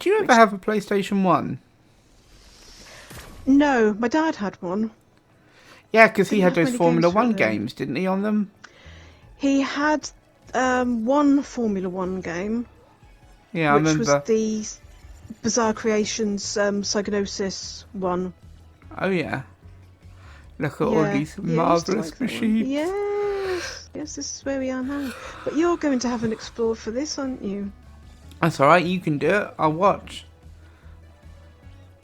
Did you ever have a PlayStation 1? No, my dad had one. Yeah, because he Didn't had have those many Formula games for it, 1 though. games, didn't he, on them? He had one Formula 1 game, Yeah, I which was remember. the Bizarre Creations Psygnosis one. Oh, yeah. Look at all Yeah, these yeah, I used to marvellous like that one. machines. Yes, yes, this is where we are now. But you're going to have an explore for this, aren't you? That's alright, you can do it. I'll watch.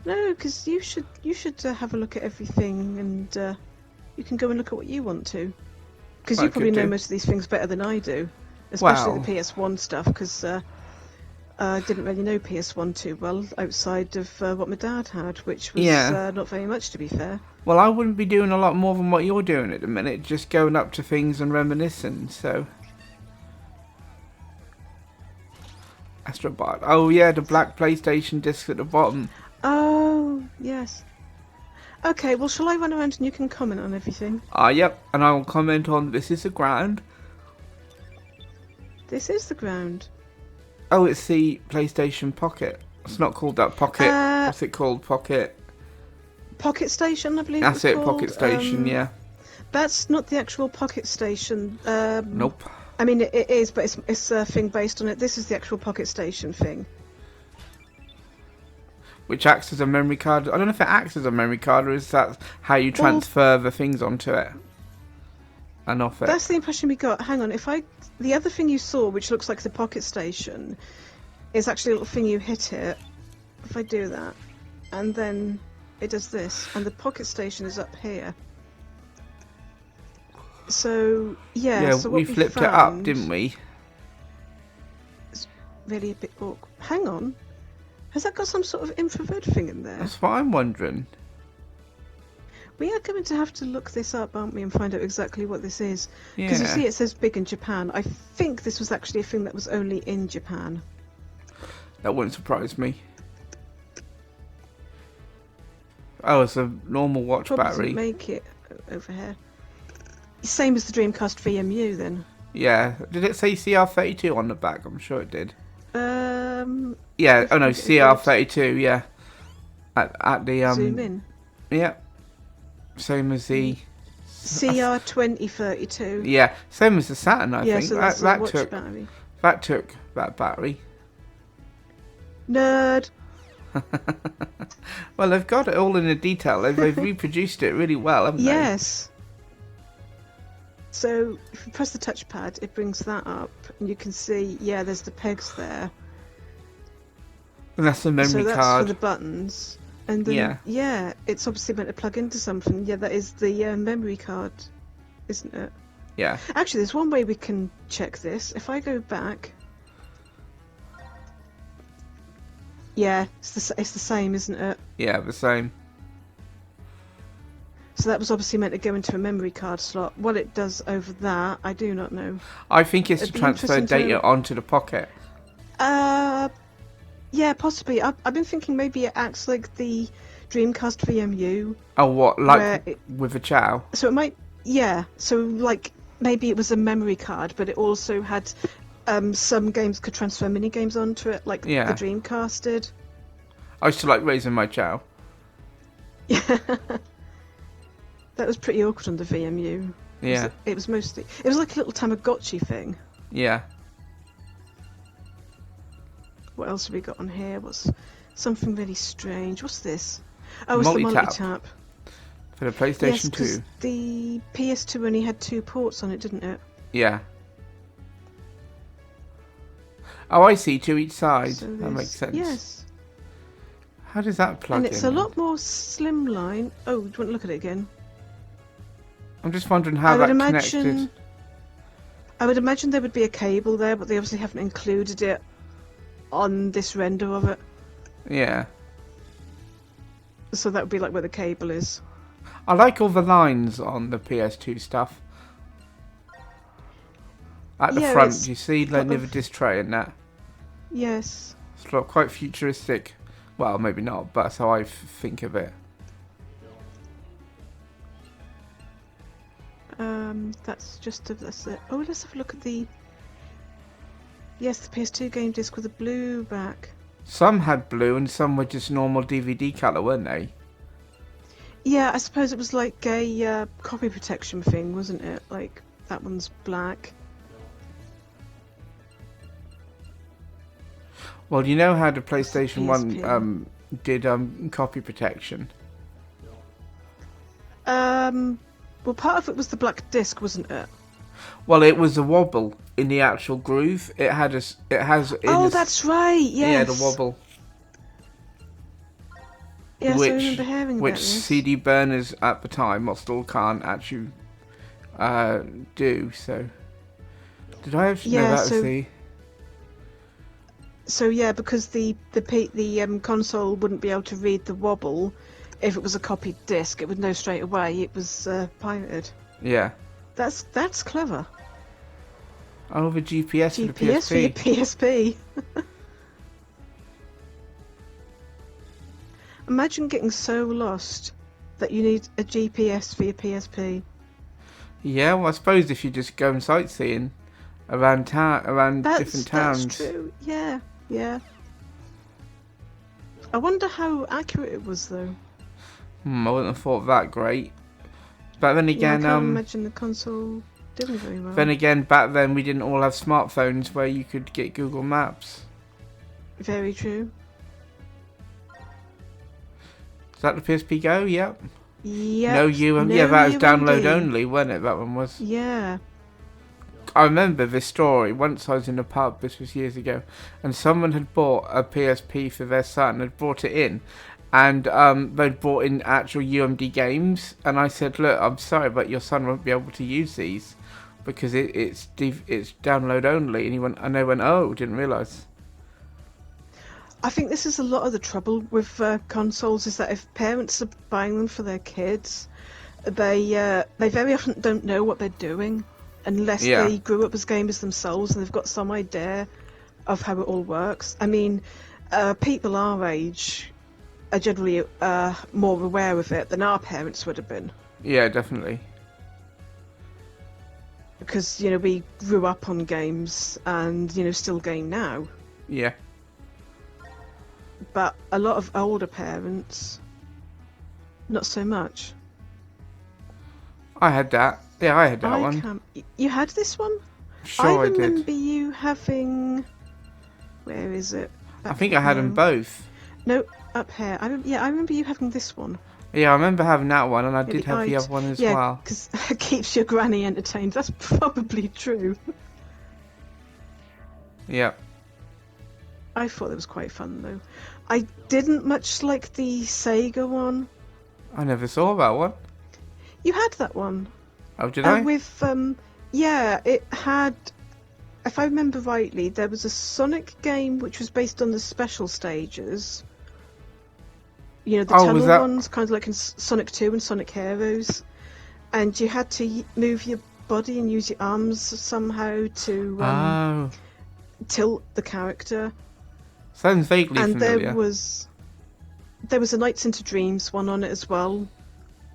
No, because you should have a look at everything, and you can go and look at what you want to. Because Well, you I probably could know do. most of these things better than I do, especially Well, the PS1 stuff. Because I didn't really know PS1 too well outside of what my dad had, which was yeah. not very much, to be fair. Well, I wouldn't be doing a lot more than what you're doing at the minute, just going up to things and reminiscing, so... Astrobot. Oh, yeah, the black PlayStation disc at the bottom. Oh, yes. Okay, well, shall I run around and you can comment on everything? Yep, and I will comment on this is the ground. This is the ground. Oh, it's the PlayStation Pocket. It's not called that Pocket. What's it called? Pocket. Pocket Station, I believe That's it's it, called. Pocket Station, yeah. That's not the actual Pocket Station. Nope. I mean, it is, but it's a thing based on it. This is the actual Pocket Station thing. Which acts as a memory card. I don't know if it acts as a memory card or is that how you transfer the things onto it and off it. That's the impression we got. Hang on, the other thing you saw, which looks like the Pocket Station, is actually a little thing you hit it. If I do that, and then it does this, and the Pocket Station is up here. So yeah, so we flipped it up, didn't we? It's really a bit awkward. Hang on, has that got some sort of infrared thing in there? That's what I'm wondering. We are going to have to look this up, aren't we, and find out exactly what this is. Yeah. Because you see it says big in Japan. I think this was actually a thing that was only in Japan. That wouldn't surprise me. Oh, it's a normal watch Probably battery. didn't make it over here. Same as the Dreamcast VMU then. Yeah. Did it say CR32 on the back? I'm sure it did. Yeah. Oh no, CR32. Yeah. At the Zoom in. Yeah. Same as the CR2032. Yeah, same as the Saturn. I think so that's that watch took battery. that battery. Nerd. Well, they've got it all in the detail. They've reproduced it really well, haven't they? Yes. So if you press the touchpad, it brings that up, and you can see, yeah, there's the pegs there. And that's the memory so that's card. for the buttons. And then, yeah, it's obviously meant to plug into something. Yeah, that is the memory card, isn't it? Yeah. Actually, there's one way we can check this. If I go back... Yeah, it's the same, isn't it? Yeah, the same. So that was obviously meant to go into a memory card slot. What it does over that, I do not know. I think it's to It'd be transfer interesting data onto the Pocket. Yeah, possibly. I've been thinking maybe it acts like the Dreamcast VMU. Oh, what? Like with a chow? So it might... Yeah, so like maybe it was a memory card, but it also had... some games could transfer mini games onto it, like the Dreamcast did. I used to like raising my chow. Yeah. That was pretty awkward on the VMU. Yeah. It was mostly... It was like a little Tamagotchi thing. Yeah. What else have we got on here? What's something really strange? What's this? Oh, it's Multi-tap. the multi-tap. For the PlayStation 2. Yes, the PS2 only had 2 ports on it, didn't it? Yeah. Oh, I see. 2 each side. So that makes sense. Yes. How does that plug in? And it's a lot more slimline. Oh, do you want to look at it again? I'm just wondering how that connected. I would imagine there would be a cable there, but they obviously haven't included it on this render of it. Yeah. So that would be like where the cable is. I like all the lines on the PS2 stuff. At the front, you see like never disc tray and that. Yes. It's quite futuristic. Well, maybe not, but that's how I think of it. That's it. Oh, let's have a look at the... Yes, the PS2 game disc with a blue back. Some had blue and some were just normal DVD colour, weren't they? Yeah, I suppose it was like a copy protection thing, wasn't it? Like, that one's black. Well, you know how the PlayStation PSP. 1 did copy protection? Well, part of it was the black disc, wasn't it? Well, it was a wobble in the actual groove. It had a. It has. That's right. Yes. Yeah, the wobble. Yes, I remember hearing about which this. CD burners at the time, or still can't actually do. So, did I actually know that was the? So yeah, because the console wouldn't be able to read the wobble if it was a copied disc. It would know straight away it was pirated. Yeah. That's clever. Oh, the GPS for the PSP. For your PSP. Imagine getting so lost that you need a GPS for your PSP. Yeah, well, I suppose if you're just going sightseeing around different towns. That's true. Yeah, yeah. I wonder how accurate it was, though. I wouldn't have thought that great. But then again, I can't imagine the console doing very well. Then again, back then we didn't all have smartphones where you could get Google Maps. Very true. Is that the PSP Go? Yep. Yep. No UMD. Yeah, that was download only, wasn't it? That one was. Yeah. I remember this story. Once I was in a pub, this was years ago, and someone had bought a PSP for their son, had brought it in, and they'd brought in actual UMD games, and I said, look, I'm sorry, but your son won't be able to use these, because it's download only, and they went, oh, didn't realise. I think this is a lot of the trouble with consoles, is that if parents are buying them for their kids, they very often don't know what they're doing unless they grew up as gamers themselves and they've got some idea of how it all works. I mean, people our age are generally more aware of it than our parents would have been. Yeah, definitely. Because, we grew up on games and, still game now. Yeah. But a lot of older parents, not so much. I had that. Yeah, I had that one. You had this one? Sure, I did. I remember you having... Where is it? I think I had them both. No, up here. I remember you having this one. Yeah, I remember having that one, and I did have the other one as well. Yeah, because it keeps your granny entertained. That's probably true. Yeah. I thought it was quite fun, though. I didn't much like the Sega one. I never saw that one. You had that one. Oh, did I? Yeah, it had... If I remember rightly, there was a Sonic game which was based on the special stages. The tunnel ones, kind of like in Sonic 2 and Sonic Heroes. And you had to move your body and use your arms somehow to tilt the character. Sounds vaguely familiar. And there was a Nights into Dreams one on it as well,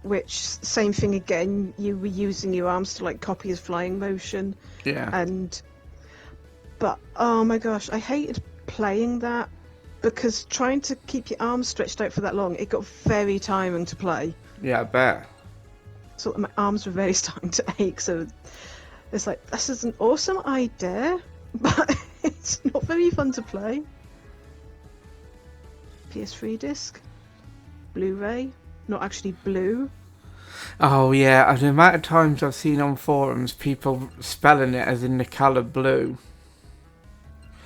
which, same thing again, you were using your arms to like copy his flying motion. Yeah. But oh my gosh, I hated playing that because trying to keep your arms stretched out for that long, it got very tiring to play. Yeah, I bet. So my arms were really starting to ache, so it's like, this is an awesome idea, but it's not very fun to play. PS3 disc, Blu-ray, not actually blue. Oh yeah, the amount of times I've seen on forums people spelling it as in the colour blue.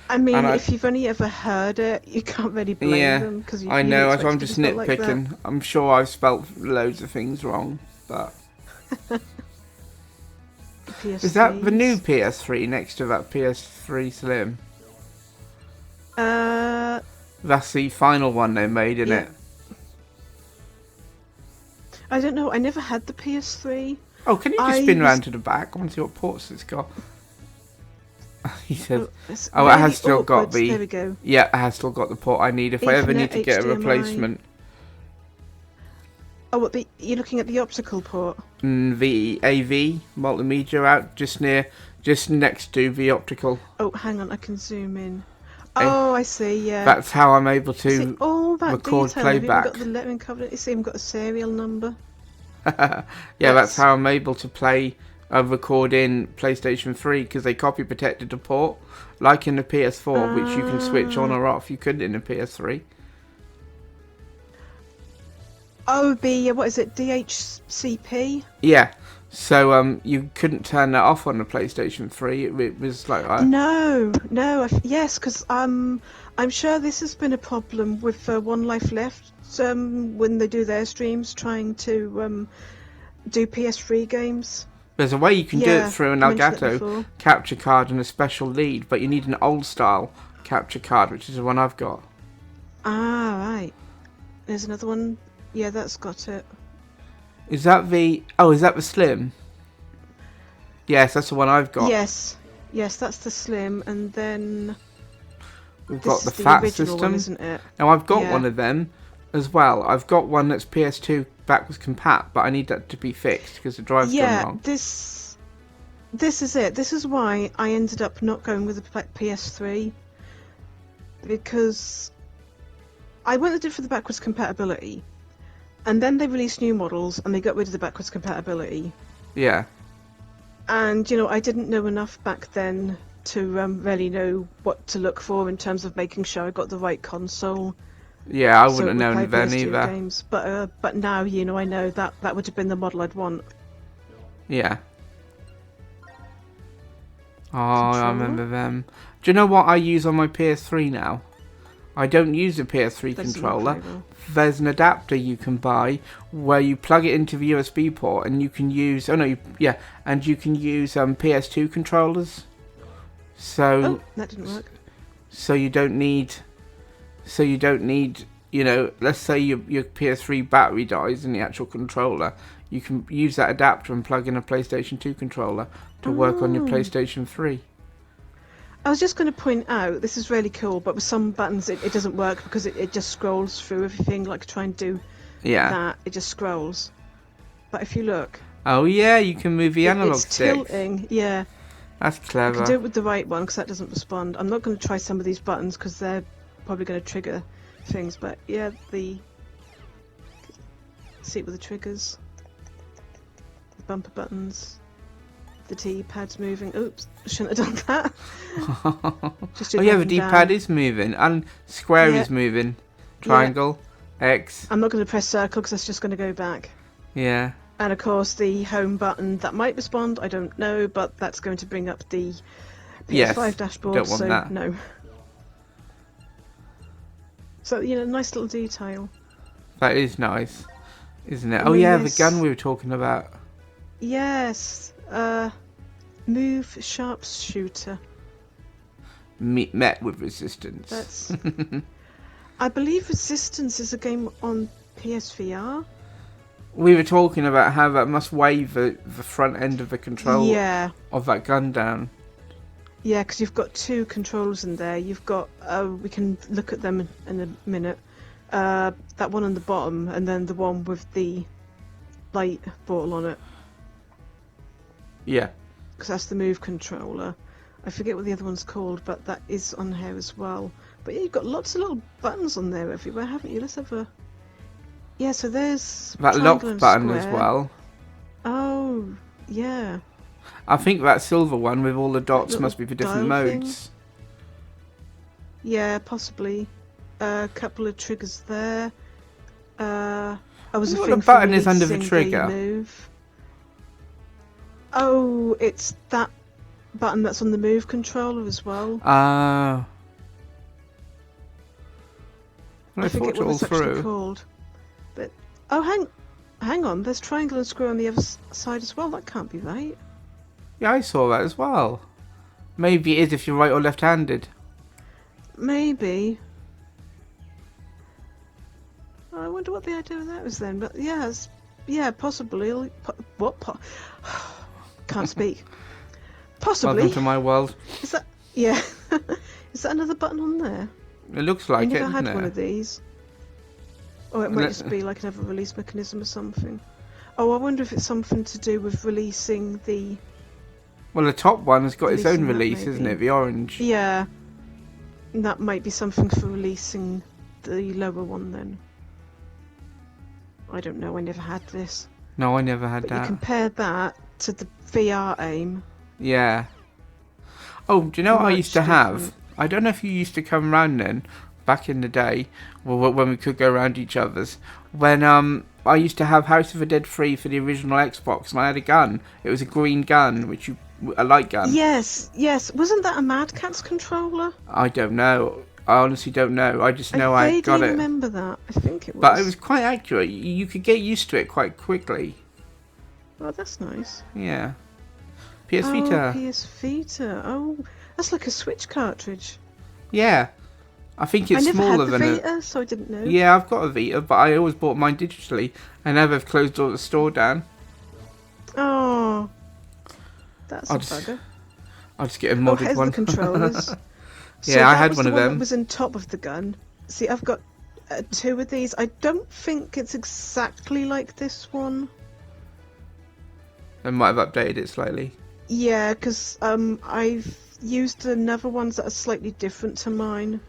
I mean, if you've only ever heard it, you can't really blame them. Cause I know, so I'm just nitpicking. Like I'm sure I've spelt loads of things wrong, but... Is that the new PS3 next to that PS3 Slim? That's the final one they made, isn't it? I don't know, I never had the PS3. Oh, can you just spin round to the back? I want to see what ports it's got. He said, it has still got the... There we go. Yeah, it has still got the port I need if I ever need to get a replacement. Oh, you're looking at the optical port? The AV multimedia out just next to the optical. Oh, hang on, I can zoom in. Oh, I see. Yeah. That's how I'm able See to all that record detail. They've even got playback. the lettering covenant. You see, even got a serial number. Yeah, that's That's how I'm able to play record in PlayStation 3 because they copy protected the port, like in the PS4, which you can switch on or off. You couldn't in the PS3. oh, what is it? DHCP? Yeah, so you couldn't turn that off on the PlayStation 3. It was like No, no. Yes, because I'm sure this has been a problem with One Life Left when they do their streams, trying to do PS3 games. there's a way you can do it Yeah, through an I mentioned it Elgato before. capture card and a special lead, but you need an old style capture card, which is the one I've got. Ah, right. There's another one. Yeah, that's got it. Is that the... Oh, is that the Slim? Yes, that's the one I've got. Yes, yes, that's the Slim, and then We've this got is the the fat original system. one, isn't it? Now, I've got Yeah. one of them as well. I've got one that's PS2 backwards compat, but I need that to be fixed because the drive's gone Yeah, wrong. this is it. This is why I ended up not going with the PS3, because I went and did for the backwards compatibility, and then they released new models and they got rid of the backwards compatibility. Yeah. And I didn't know enough back then to really know what to look for in terms of making sure I got the right console. Yeah, I So wouldn't it have would known play then PS2 either. games. But now I know that would have been the model I'd want. Yeah. Oh, I Controller? remember them. Do you know what I use on my PS3 now? I don't use a PS3 That doesn't work controller. very well. There's an adapter you can buy where you plug it into the USB port and you can use... Oh, no, and you can use PS2 controllers. So... Oh, that didn't work. So you don't need, let's say your PS3 battery dies in the actual controller, you can use that adapter and plug in a PlayStation 2 controller to work on your PlayStation 3. I was just going to point out, this is really cool, but with some buttons it doesn't work because it just scrolls through everything, like try and do that, it just scrolls. But if you look... Oh yeah, you can move the analog it's stick. tilting, yeah. That's I clever. can do it with the right one because that doesn't respond. I'm not going to try some of these buttons because they're probably going to trigger things, but yeah, see it with the triggers, the bumper buttons, the D-pad's moving. Oops, shouldn't have done that. Just Oh yeah, the D-pad is moving and square is moving. Triangle, X. I'm not going to press circle because that's just going to go back. Yeah. And of course the home button, that might respond, I don't know, but that's going to bring up the PS5 dashboard, don't want so that. no. So, nice little detail. That is nice, isn't it? I Oh mean, yeah, the this- gun we were talking about. Yes, move sharpshooter. Met with resistance. That's... I believe Resistance is a game on PSVR. We were talking about how that must weigh the front end of the control Yeah, of that gun down. yeah, because you've got two controls in there. You've got, we can look at them in a minute. That one on the bottom, and then the one with the light bottle on it. Yeah. Because that's the move controller. I forget what the other one's called, but that is on here as well. But yeah, you've got lots of little buttons on there everywhere, haven't you? Let's have a... Yeah, so there's... That lock triangle and button as square. well. Oh, yeah. I think that silver one with all the dots little must be for different dial thing. modes. Yeah, possibly. A couple of triggers there. I was a What thing the for button is under the releasing trigger? Move. Oh, it's that button that's on the move controller as well. Ah. I I forget thought it what all it's actually through. called. But hang on. There's triangle and square on the other side as well. That can't be right. Yeah, I saw that as well. Maybe it is if you're right or left-handed. Maybe. I wonder what the idea of that was then. But yeah, possibly. Can't speak. Possibly. Welcome to my world. Is that? Yeah. Is that another button on there? It looks I like it, never doesn't had one it? of these. Or it might just be like another release mechanism or something. Oh, I wonder if it's something to do with releasing the... Well, the top one has got its own Releasing that, release, isn't maybe. it? The orange. Yeah. That might be something for releasing the lower one then. I don't know, I never had this. No, I never had But that. you compare that to the VR aim. Yeah. Oh, do you know what I Much used to have? different. I don't know if you used to come round then, back in the day, when we could go round each other's. When I used to have House of the Dead 3 for the original Xbox, and I had a gun. It was a green gun, a light gun. Yes. Wasn't that a Mad Catz controller? I don't know. I honestly don't know. I just know I got vaguely it. remember that. I think it was. But it was quite accurate. You could get used to it quite quickly. Oh, that's nice. Yeah. PS Vita. Oh, PS Vita. Oh, that's like a Switch cartridge. Yeah. I think it's I never smaller had the than Vita, so I didn't know. Yeah, I've got a Vita, but I always bought mine digitally. And now they've closed all the store down. Oh, that's I'll bugger. I'll just get a modded here's one. the controllers. Yeah, I had was one the of them. That was on top of the gun. See, I've got 2 of these. I don't think it's exactly like this one. I might have updated it slightly. Yeah, because I've used another ones that are slightly different to mine.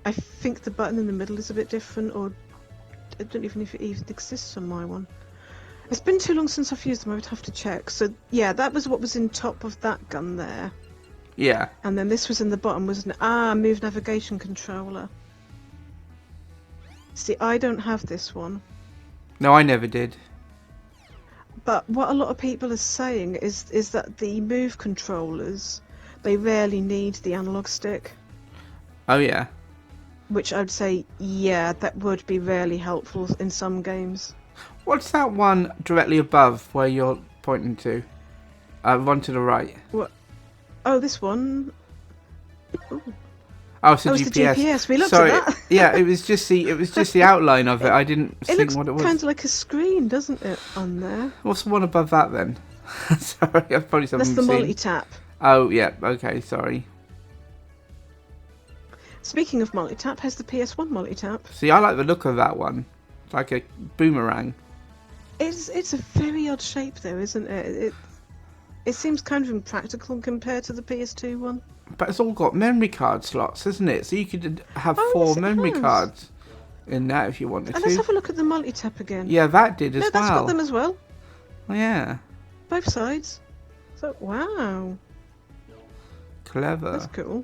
I think the button in the middle is a bit different, or I don't even know if it even exists on my one. It's been too long since I've used them, I would have to check. So yeah, that was what was in top of that gun there. Yeah. And then this was in the bottom, was an move navigation controller. See, I don't have this one. No, I never did. But what a lot of people are saying is that the move controllers, they rarely need the analog stick. Oh, yeah. Which I'd say, yeah, that would be really helpful in some games. What's that one directly above where you're pointing to? One to the right. What? Oh, this one. Ooh. Oh, it's a it's GPS. the GPS. We looked Sorry. at that. Yeah, it was just the outline of it. I didn't It think looks what it was. kind of like a screen, doesn't it, on there? What's the one above that then? Sorry, I've probably something That's the seen. multi-tap. Oh, yeah. Okay, sorry. Speaking of multi-tap, has the PS1 multi-tap? See, I like the look of that one. It's like a boomerang. It's a very odd shape, though, isn't it? It seems kind of impractical compared to the PS2 one. But it's all got memory card slots, isn't it? So you could have Oh, 4 yes, it memory has. cards in that if you wanted And let's to. have a look at the multi-tap again. Yeah, that did as No, that's well. got them as well. Yeah, Both sides. So, wow. clever. That's cool.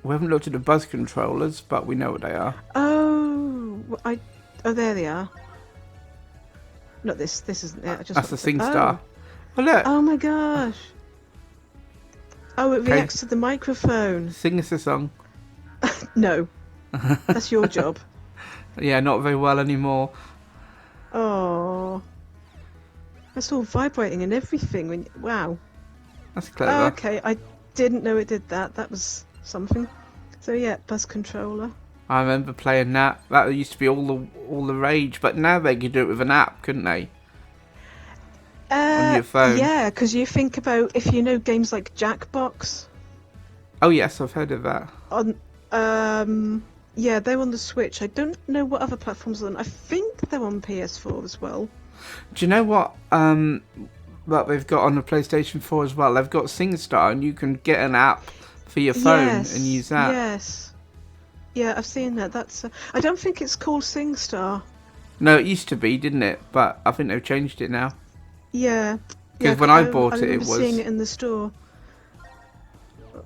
We haven't looked at the buzz controllers, but we know what they are. Oh, there they are. Not this. This isn't it. I just That's the want to- SingStar. Oh, look. Oh my gosh. Oh, it Okay. reacts to the microphone. Sing us a song. No, that's your job. Yeah, not very well anymore. Oh, that's all vibrating and everything. Wow. That's clever. Okay, I didn't know it did that. That was something. So yeah, buzz controller. I remember playing that. That used to be all the rage, but now they could do it with an app, couldn't they? On your phone. Yeah, because you think about if you know games like Jackbox. Oh yes, I've heard of that. Yeah, they're on the Switch. I don't know what other platforms they're on. I think they're on PS4 as well. Do you know what? What they've got on the PlayStation 4 as well. They've got SingStar, and you can get an app for your phone and use that. Yes. Yeah, I've seen that. That's. I don't think it's called SingStar. No, it used to be, didn't it? But I think they've changed it now. Yeah. Because when I bought it, it remember was. seeing it in the store.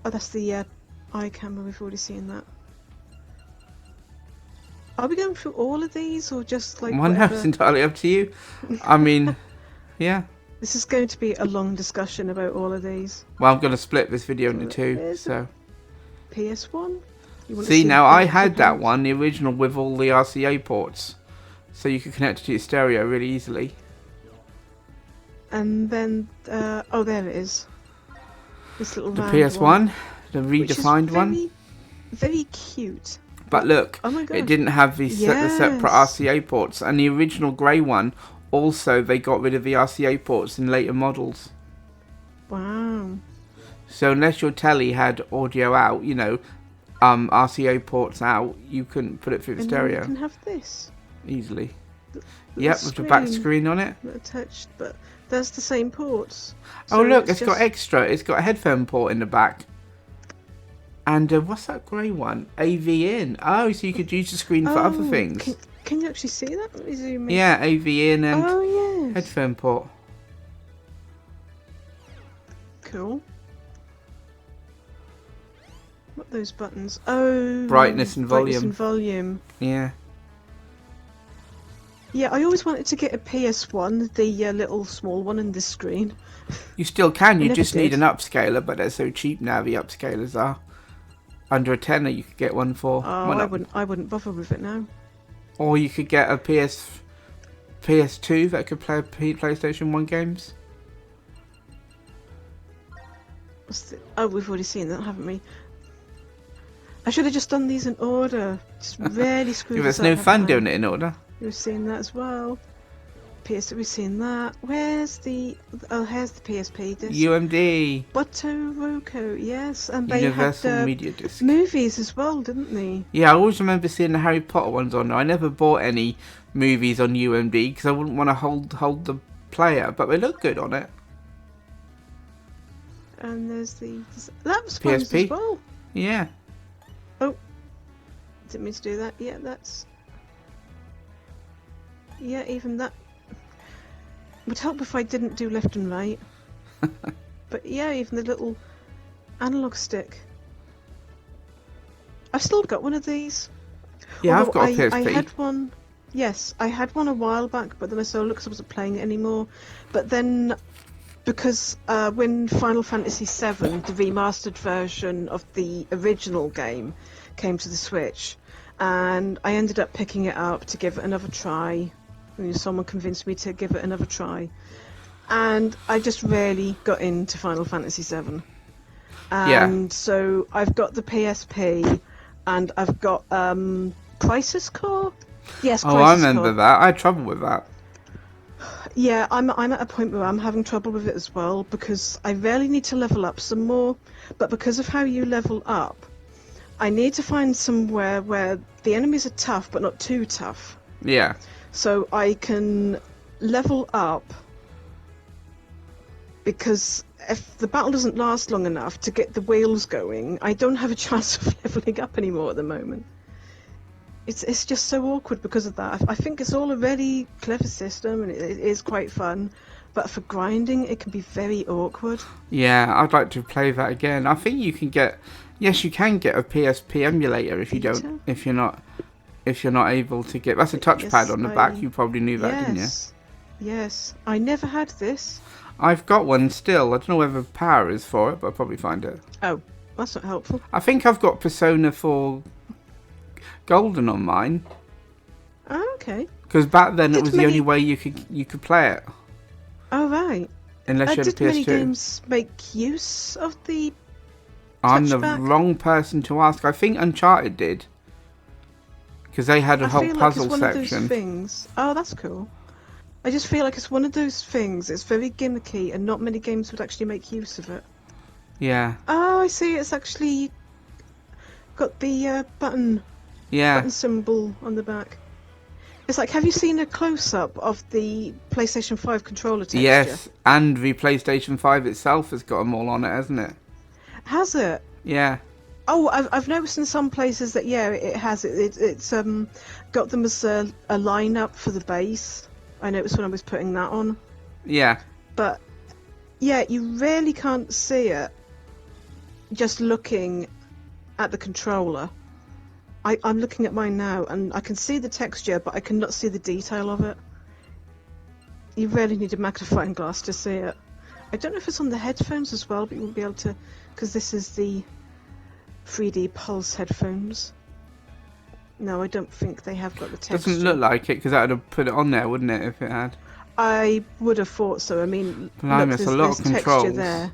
Oh, that's the iCamera. We've already seen that. Are we going through all of these, or just like? Well, no, whatever? it's entirely up to you. I mean, yeah. This is going to be a long discussion about all of these. Well, I'm going to split this video into two. There's So PS1. You want to see, now I the had that games? one, the original with all the RCA ports, so you could connect it to your stereo really easily. And then, oh, there it is. This little The round PS1, one, the which is redefined one. very, very cute. But look, Oh my god! it didn't have the separate Yes. RCA ports, and the original grey one. Also, they got rid of the RCA ports in later models. Wow. So unless your telly had audio out, you know, RCA ports out, you couldn't put it through the And then stereo you can have this. easily. Little Yep, with the back screen on it. attached, but that's the same ports. Oh So look, it's got just- extra. It's got a headphone port in the back. And what's that grey one? AV in. Oh, so you could use the screen for other things. Can you actually see that? Let me zoom in. Yeah, AV in and yes. headphone port. Cool. What are those buttons? Oh, Brightness and volume. Brightness and volume. Yeah. Yeah, I always wanted to get a PS1, the little small one in this screen. You still can. You just need did. an upscaler, but they're so cheap now. The upscalers are under a tenner. You could get one for. Oh, I wouldn't bother with it now. Or you could get a PS2 that could play PlayStation 1 games. Oh, we've already seen that, haven't we? I should have just done these in order. Just really screwed Yeah, this it's up. no fun doing it in order. We've seen that as well. We've seen that. Where's the... Oh, here's the PSP disc. UMD. Boto Roco, yes. And they Universal had Media Disc. movies as well, didn't they? Yeah, I always remember seeing the Harry Potter ones on there. I never bought any movies on UMD because I wouldn't want to hold the player, but they look good on it. And there's the... That was PSP as well. Yeah. Oh. Didn't mean to do that. Yeah, that's... Yeah, even that would help if I didn't do left and right. But yeah, even the little analog stick. I've still got one of these. Yeah, Although I've got a PSP. I had one. Yes, I had one a while back, but then I sold it because I wasn't playing it anymore. But then, because when Final Fantasy VII, the remastered version of the original game, came to the Switch, and I ended up picking it up to give it another try. Someone convinced me to give it another try, and I just really got into Final Fantasy VII. And so I've got the PSP, and I've got Crisis Core. Yes, Crisis I remember Core. that. I had trouble with that. Yeah, I'm at a point where I'm having trouble with it as well, because I really need to level up some more, but because of how you level up, I need to find somewhere where the enemies are tough but not too tough. Yeah. So I can level up, because if the battle doesn't last long enough to get the wheels going, I don't have a chance of leveling up anymore at the moment. It's just so awkward because of that. I think it's all a very clever system and it is quite fun, but for grinding it can be very awkward. Yeah, I'd like to play that again. I think you can get... Yes, you can get a PSP emulator if you're not able to get... That's a touchpad on the back. You probably knew that, didn't you? Yes. I never had this. I've got one still. I don't know whether power is for it, but I'll probably find it. Oh, that's not helpful. I think I've got Persona 4 Golden on mine. Oh, okay. Because back then it was the only way you could play it. Oh, right. Unless you had a PS2. Did many games make use of the I'm the touchback? wrong person to ask. I think Uncharted did. Because they had a whole puzzle it's one section. Of those things. Oh, that's cool. I just feel like it's one of those things. It's very gimmicky, and not many games would actually make use of it. Yeah. Oh, I see. It's actually got the button symbol on the back. It's like, have you seen a close-up of the PlayStation 5 controller texture? Yes, and the PlayStation 5 itself has got them all on it, hasn't it? Has it? Yeah. Oh, I've noticed in some places that it has it. It's got them as a lineup for the base. I noticed when I was putting that on. Yeah. But yeah, you really can't see it just looking at the controller. I'm looking at mine now, and I can see the texture, but I cannot see the detail of it. You really need a magnifying glass to see it. I don't know if it's on the headphones as well, but you won't be able to, because this is the 3D Pulse headphones. No, I don't think they have got the texture. Doesn't look like it, because that would have put it on there, wouldn't it, if it had? I would have thought so. I mean, Blimey, look, there's a lot of controls. Texture there.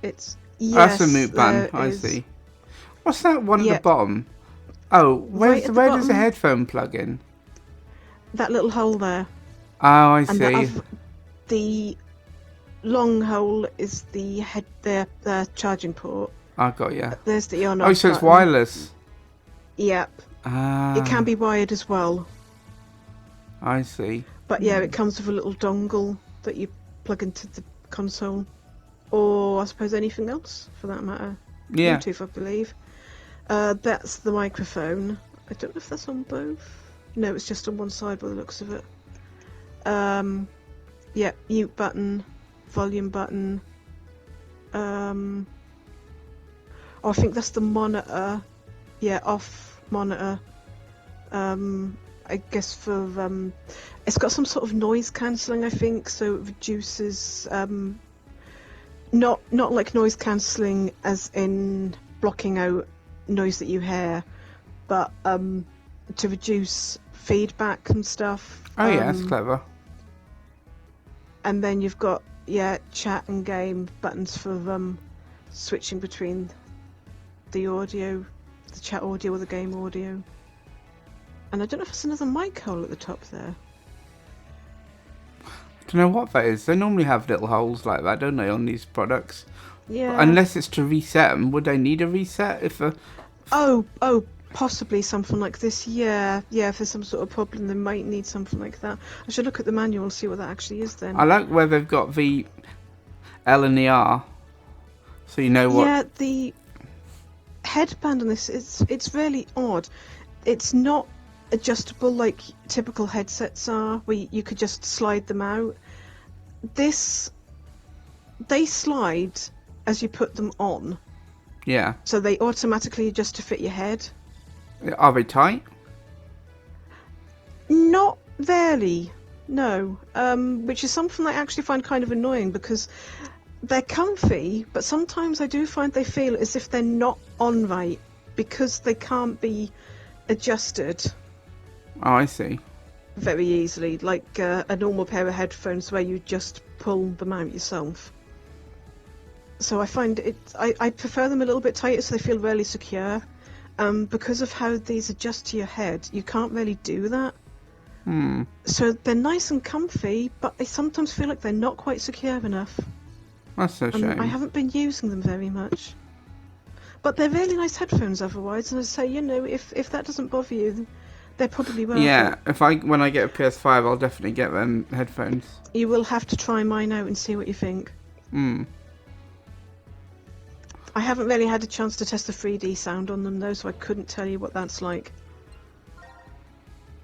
It's That's a mute button, I see. What's that one at the bottom? Oh, where does the headphone plug in? That little hole there. Oh, I see. The long hole is the charging port. I got you. There's the on-off Oh, so it's wireless. Yep. It can be wired as well. I see. But yeah, it comes with a little dongle that you plug into the console. Or I suppose anything else, for that matter. Yeah. Bluetooth, I believe. That's the microphone. I don't know if that's on both. No, it's just on one side by the looks of it. Yeah, mute button, volume button. Oh, I think that's the monitor. Yeah, off monitor. I guess for it's got some sort of noise cancelling, I think, so it reduces not like noise cancelling as in blocking out noise that you hear, but to reduce feedback and stuff. Oh yeah, that's clever. And then you've got chat and game buttons for switching between the audio, the chat audio or the game audio. And I don't know if there's another mic hole at the top there. I don't know what that is. They normally have little holes like that, don't they, on these products? Yeah. Unless it's to reset them. Would they need a reset if a... Oh, possibly something like this. Yeah, if there's some sort of problem, they might need something like that. I should look at the manual and see what that actually is then. I like where they've got the L and the R, so you know what... Yeah, the headband on this, it's really odd. It's not adjustable like typical headsets are, where you could just slide them out. They slide as you put them on. Yeah. So they automatically adjust to fit your head. Are they tight? Not really, no. Which is something I actually find kind of annoying because they're comfy, but sometimes I do find they feel as if they're not on right because they can't be adjusted. Oh, I see. Very easily, like a normal pair of headphones where you just pull them out yourself. So I find I prefer them a little bit tighter so they feel really secure. Because of how these adjust to your head, you can't really do that. So they're nice and comfy, but I sometimes feel like they're not quite secure enough. That's a shame. I haven't been using them very much. But they're really nice headphones otherwise, and I say, if that doesn't bother you, they're probably worth it. When I get a PS5, I'll definitely get them headphones. You will have to try mine out and see what you think. I haven't really had a chance to test the 3D sound on them though, so I couldn't tell you what that's like.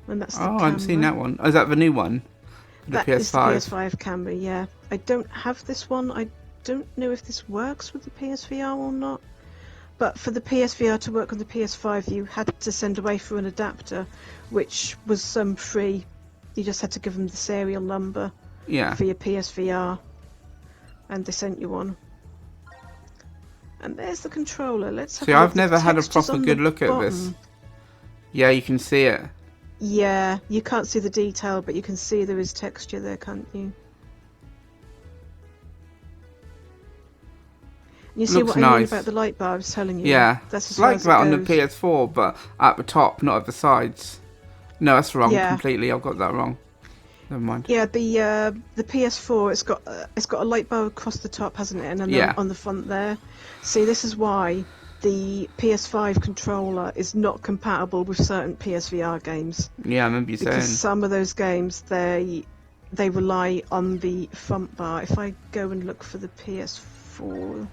And that's the camera. I haven't seen that one. Oh, is that the new one? The That PS5? is the PS5 camera, yeah. I don't have this one. I don't know if this works with the PSVR or not. But for the PSVR to work on the PS5, you had to send away for an adapter, which was free. You just had to give them the serial number for your PSVR, and they sent you one. And there's the controller. Let's have a look. I've never had a proper good look at this. Yeah, you can see it. Yeah, you can't see the detail, but you can see there is texture there, can't you? You see what I mean about the light bar I was telling you? Yeah, that's it's like that on the PS4, but at the top, not at the sides. No, that's wrong completely. I've got that wrong. Never mind. Yeah, the PS4, it's got a light bar across the top, hasn't it? And then on the front there. See, this is why the PS5 controller is not compatible with certain PSVR games. Yeah, I remember you saying. Because some of those games, they rely on the front bar. If I go and look for the PS4...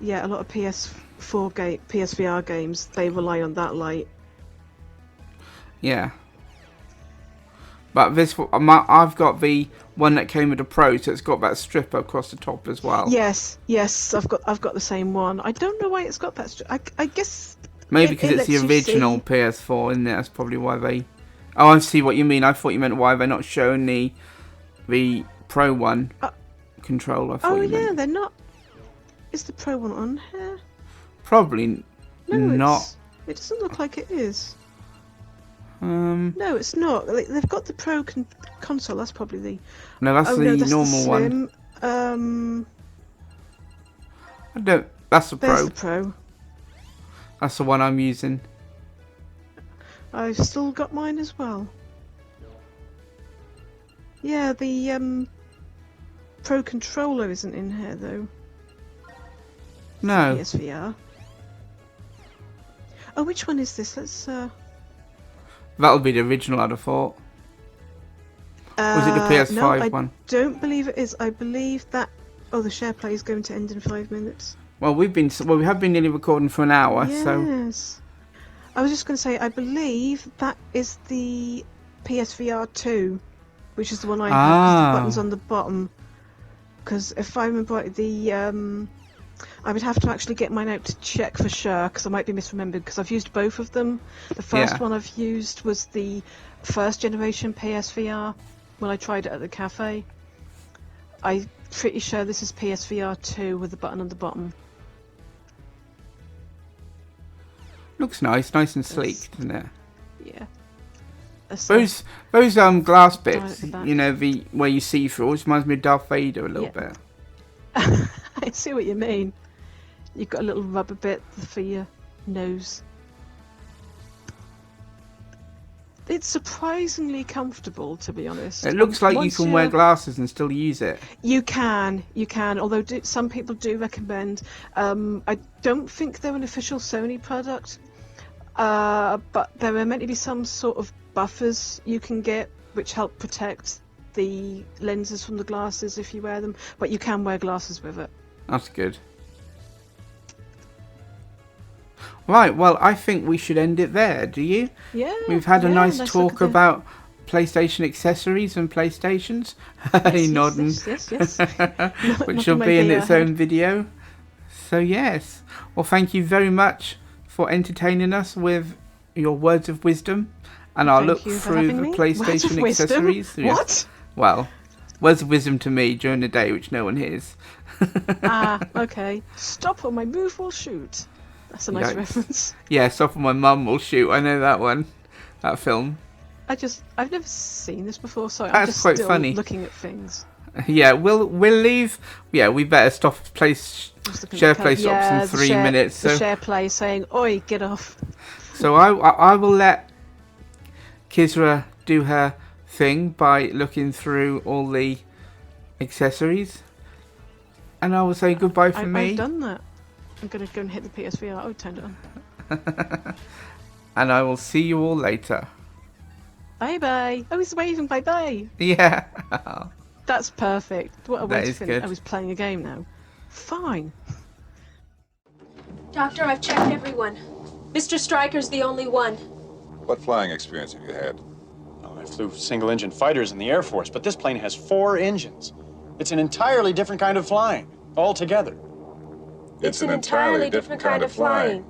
Yeah, a lot of PSVR games, they rely on that light. Yeah. But I've got the one that came with the Pro, so it's got that strip across the top as well. Yes, I've got the same one. I don't know why it's got that strip. I guess maybe because it's the original PS4, isn't it? That's probably why they... Oh, I see what you mean. I thought you meant why they're not showing the Pro one controller. They're not. Is the Pro one on here? Probably not. It doesn't look like it is. No, it's not. They've got the Pro console. That's probably the. No, that's the normal one. I don't. That's the Pro. There's the Pro. That's the one I'm using. I've still got mine as well. Yeah, the Pro controller isn't in here though. No. PSVR. Oh, which one is this? Let's. That'll be the original, I'd have thought. Was it the PS5 one? I don't believe it is. I believe that... Oh, the share play is going to end in 5 minutes. Well, we have been nearly recording for an hour, so... Yes. I was just going to say, I believe that is the PSVR 2, which is the one I have, 'cause the button's on the bottom. Because if I remember right, I would have to actually get mine out to check for sure, because I might be misremembered, because I've used both of them. The first one I've used was the first generation PSVR, when I tried it at the cafe. I'm pretty sure this is PSVR 2 with the button on the bottom. Looks nice and sleek, doesn't it? Yeah. Those glass bits, you know, where you see through, always reminds me of Darth Vader a little bit. I see what you mean. You've got a little rubber bit for your nose. It's surprisingly comfortable, to be honest. It looks like you can wear glasses and still use it. You can. Although some people do recommend. I don't think they're an official Sony product, but there are meant to be some sort of buffers you can get which help protect the lenses from the glasses if you wear them. But you can wear glasses with it. That's good. Right, well, I think we should end it there, do you? Yeah. We've had a nice talk about PlayStation accessories and PlayStations. Yes, nodding. Yes. Which will be in its own video. So, yes. Well, thank you very much for entertaining us with your words of wisdom. And I'll look through the PlayStation accessories. What? Well, words of wisdom to me during the day, which no one hears. Okay. Stop or my move will shoot. That's a nice reference. Yeah, Stop or my mum will shoot. I know that one. That film. I've never seen this before, so I'm That's just quite still funny. looking at things. Yeah, we'll leave. Yeah, we better stop share play stops in 3 minutes. The share play saying, "Oi, get off." So I will let Kisrah do her thing by looking through all the accessories, and I will say goodbye from me. I've done that. I'm gonna go and hit the PSVR. Oh, turned it on. And I will see you all later. Bye bye. Oh, he's waving bye bye. Yeah. That's perfect. What a way to finish. Good. I was playing a game now. Fine. Doctor, I've checked everyone. Mr. Stryker's the only one. What flying experience have you had? Well, I flew single-engine fighters in the Air Force, but this plane has 4 engines. It's an entirely different kind of flying, altogether. It's an entirely different kind of flying.